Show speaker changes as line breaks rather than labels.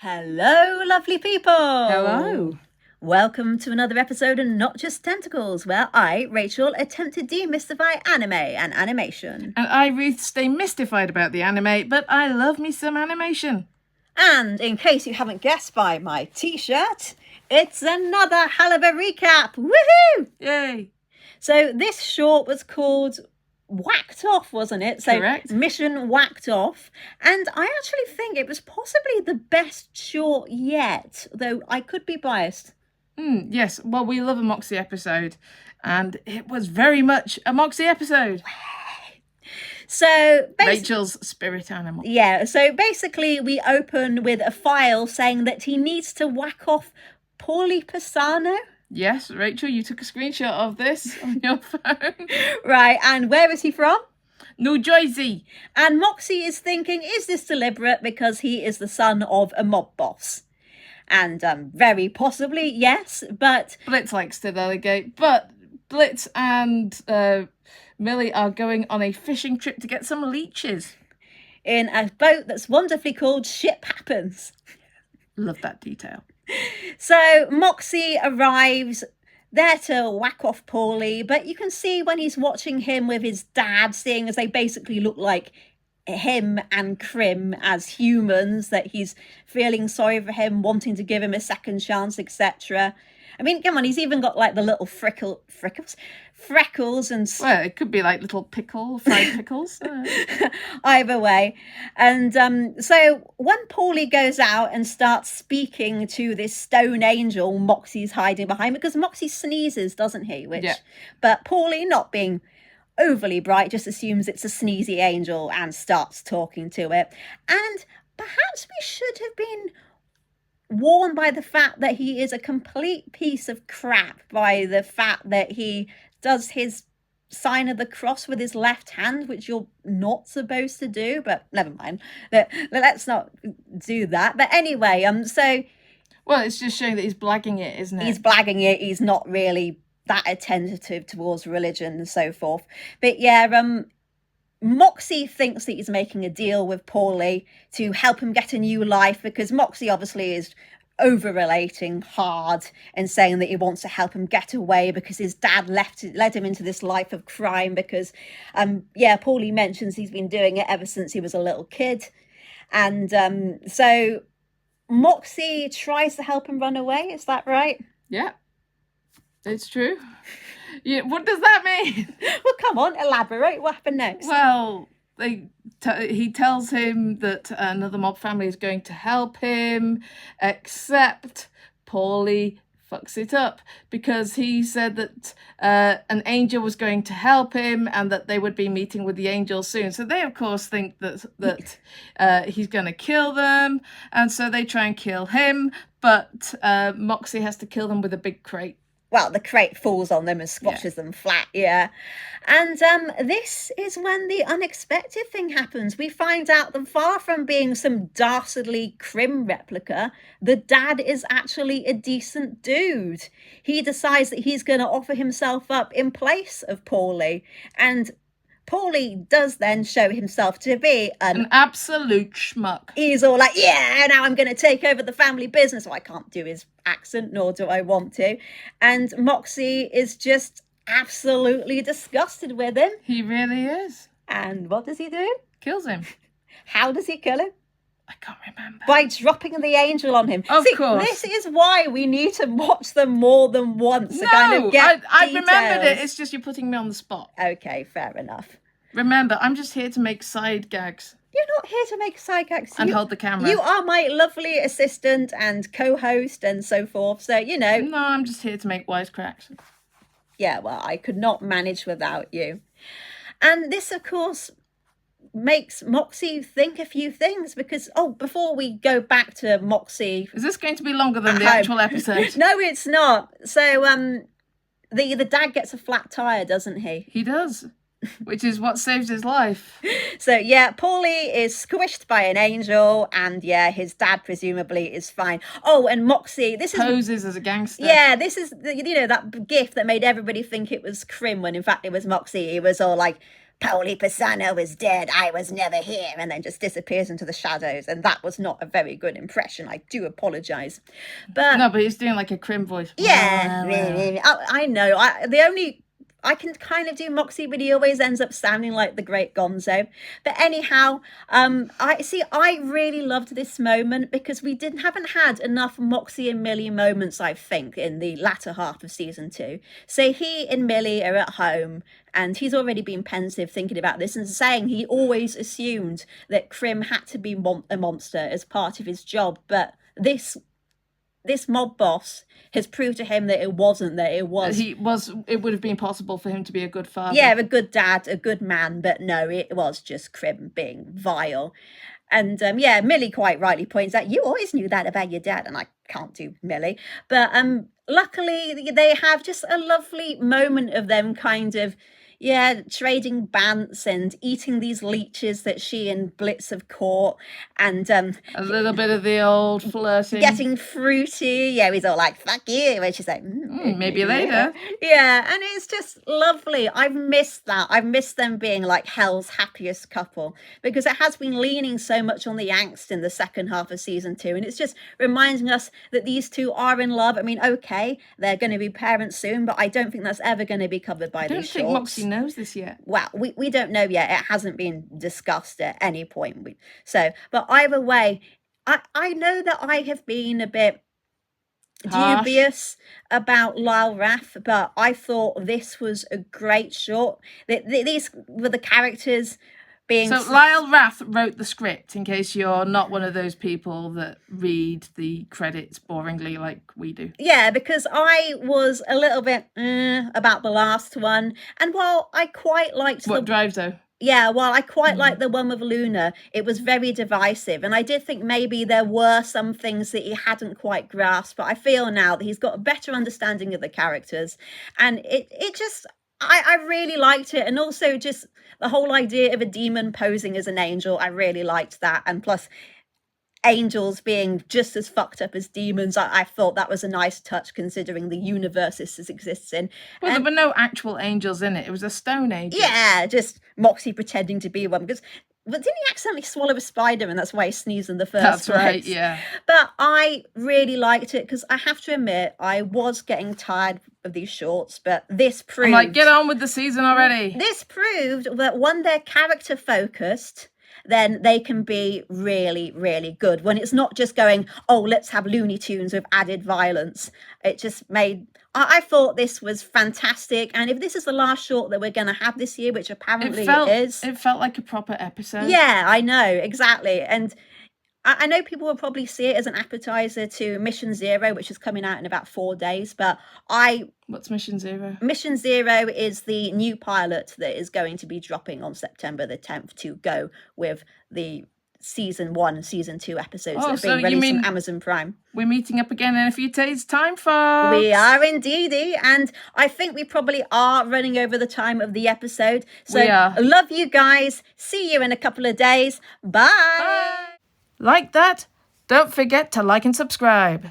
Hello, lovely people.
Hello.
Welcome to another episode of Not Just Tentacles, where I, Rachel, attempt to demystify anime and animation.
And I, Ruth, stay mystified about the anime, but I love me some animation.
And in case you haven't guessed by my t-shirt, it's another Helluva Recap. Woohoo!
Yay.
So this short was called Whacked Off, wasn't it? So
Correct.
Mission Whacked Off. And I actually think it was possibly the best short yet, though I could be biased.
Yes, well, we love a Moxxie episode, and it was very much a Moxxie episode.
So
Rachel's spirit animal.
Yeah, so basically we open with a file saying that he needs to whack off Paulie Pisano.
Yes, Rachel, you took a screenshot of this on your phone.
Right, and where is he from?
New Jersey.
And Moxxie is thinking, is this deliberate because he is the son of a mob boss? And very possibly, yes, but...
Blitz likes to delegate, but Blitz and Millie are going on a fishing trip to get some leeches.
In a boat that's wonderfully called Ship Happens.
Love that detail.
So Moxxie arrives there to whack off Paulie, but you can see when he's watching him with his dad, seeing as they basically look like him and Krim as humans, that he's feeling sorry for him, wanting to give him a second chance, etc. I mean, come on, he's even got like the little freckles and...
Well, it could be like little fried pickles.
Either way. And so when Paulie goes out and starts speaking to this stone angel Moxxie's hiding behind, because Moxxie sneezes, doesn't he?
Yeah.
But Paulie, not being overly bright, just assumes it's a sneezy angel and starts talking to it. And perhaps we should have been warned by the fact that he is a complete piece of crap, by the fact that he does his sign of the cross with his left hand, which you're not supposed to do, but never mind. Let's not do that. But anyway, so...
Well, it's just showing that he's blagging it, isn't it?
He's blagging it. He's not really that attentive towards religion and so forth. But yeah, Moxxie thinks that he's making a deal with Paulie to help him get a new life, because Moxxie obviously is over-relating hard and saying that he wants to help him get away because his dad led him into this life of crime, because Paulie mentions he's been doing it ever since he was a little kid. And so Moxxie tries to help him run away, is that right?
Yeah, it's true. Yeah, what does that mean?
Well, come on, elaborate. What happened next?
Well, he tells him that another mob family is going to help him, except Paulie fucks it up because he said that an angel was going to help him and that they would be meeting with the angel soon. So they, of course, think that he's going to kill them, and so they try and kill him, but Moxxie has to kill them with a big crate.
Well, the crate falls on them and squashes them flat, yeah. And this is when the unexpected thing happens. We find out that far from being some dastardly Krim replica, the dad is actually a decent dude. He decides that he's going to offer himself up in place of Paulie. And Paulie does then show himself to be
an absolute schmuck.
He's all like, yeah, now I'm going to take over the family business. Well, I can't do his accent, nor do I want to. And Moxxie is just absolutely disgusted with him.
He really is.
And what does he do?
Kills him.
How does he kill him?
I can't remember.
By dropping the angel on him.
Of course.
This is why we need to watch them more than once to kind of get
I remembered it. It's just you're putting me on the spot.
Okay, fair enough.
Remember, I'm just here to make side gags.
You're not here to make side gags.
And hold the camera.
You are my lovely assistant and co-host and so forth. So, you know.
No, I'm just here to make wisecracks.
Yeah, well, I could not manage without you. And this, of course, makes Moxxie think a few things because, before we go back to Moxxie...
Is this going to be longer than the actual episode?
No, it's not. So, the dad gets a flat tire, doesn't he?
He does. Which is what saves his life.
So, yeah, Paulie is squished by an angel, and, yeah, his dad presumably is fine. Oh, and Moxxie, this
poses as a gangster.
Yeah, this is, that gift that made everybody think it was Krim when, in fact, it was Moxxie. He was all like, Polly Pisano is dead, I was never here, and then just disappears into the shadows. And that was not a very good impression. I do apologise. But
No, but he's doing like a Crim voice.
yeah, I know. I can kind of do Moxxie, but he always ends up sounding like the great Gonzo. But anyhow, I really loved this moment because we haven't had enough Moxxie and Millie moments, I think, in the latter half of season 2. So he and Millie are at home, and he's already been pensive thinking about this and saying he always assumed that Crim had to be a monster as part of his job, but this mob boss has proved to him that it wasn't, that it was.
It would have been possible for him to be a good father.
Yeah, a good dad, a good man, but no, it was just Crim being vile. And Millie quite rightly points out, you always knew that about your dad, and I can't do Millie. But luckily they have just a lovely moment of them kind of trading bants and eating these leeches that she and Blitz have caught, and
a little bit of the old flirting,
getting fruity. Yeah, he's all like, fuck you, and she's like,
maybe later.
Yeah, and it's just lovely. I've missed that. I've missed them being like hell's happiest couple, because it has been leaning so much on the angst in the second half of season 2, and it's just reminding us that these two are in love. I mean, okay, they're going to be parents soon, but I don't think that's ever going to be covered by these shorts.
I don't think Moxxie knows this yet.
Well, we don't know yet. It hasn't been discussed at any point. But either way, I know that I have been a bit dubious about Lyle Rath, but I thought this was a great short. These were the characters being...
So Lyle Rath wrote the script, in case you're not one of those people that read the credits boringly like we do.
Yeah, because I was a little bit about the last one, and while I quite liked
What drives though?
Yeah, well, I quite like the one with Luna. It was very divisive, and I did think maybe there were some things that he hadn't quite grasped, but I feel now that he's got a better understanding of the characters, and it just... I really liked it, and also just the whole idea of a demon posing as an angel, I really liked that, and plus angels being just as fucked up as demons, I thought that was a nice touch considering the universe this exists in.
Well, there were no actual angels in it. It was a stone angel.
Yeah, just Moxxie pretending to be one, because... But didn't he accidentally swallow a spider, and that's why he sneezed in the first place?
That's right, yeah.
But I really liked it, because I have to admit, I was getting tired of these shorts, but this proved...
I'm like, get on with the season already.
This proved that when they're character focused, then they can be really, really good. When it's not just going, oh, let's have Looney Tunes with added violence. It just made... I thought this was fantastic, and if this is the last short that we're going to have this year, which apparently it is...
It felt like a proper episode.
Yeah, I know, exactly. And I know people will probably see it as an appetizer to Mission Zero, which is coming out in about 4 days, but
What's Mission Zero?
Mission Zero is the new pilot that is going to be dropping on September the 10th to go with the season 1 and season 2 episodes that are being released on Amazon Prime.
We're meeting up again in a few days' time, folks.
We are indeedy, and I think we probably are running over the time of the episode. So
we are.
Love you guys. See you in a couple of days. Bye.
Bye. Like that? Don't forget to like and subscribe.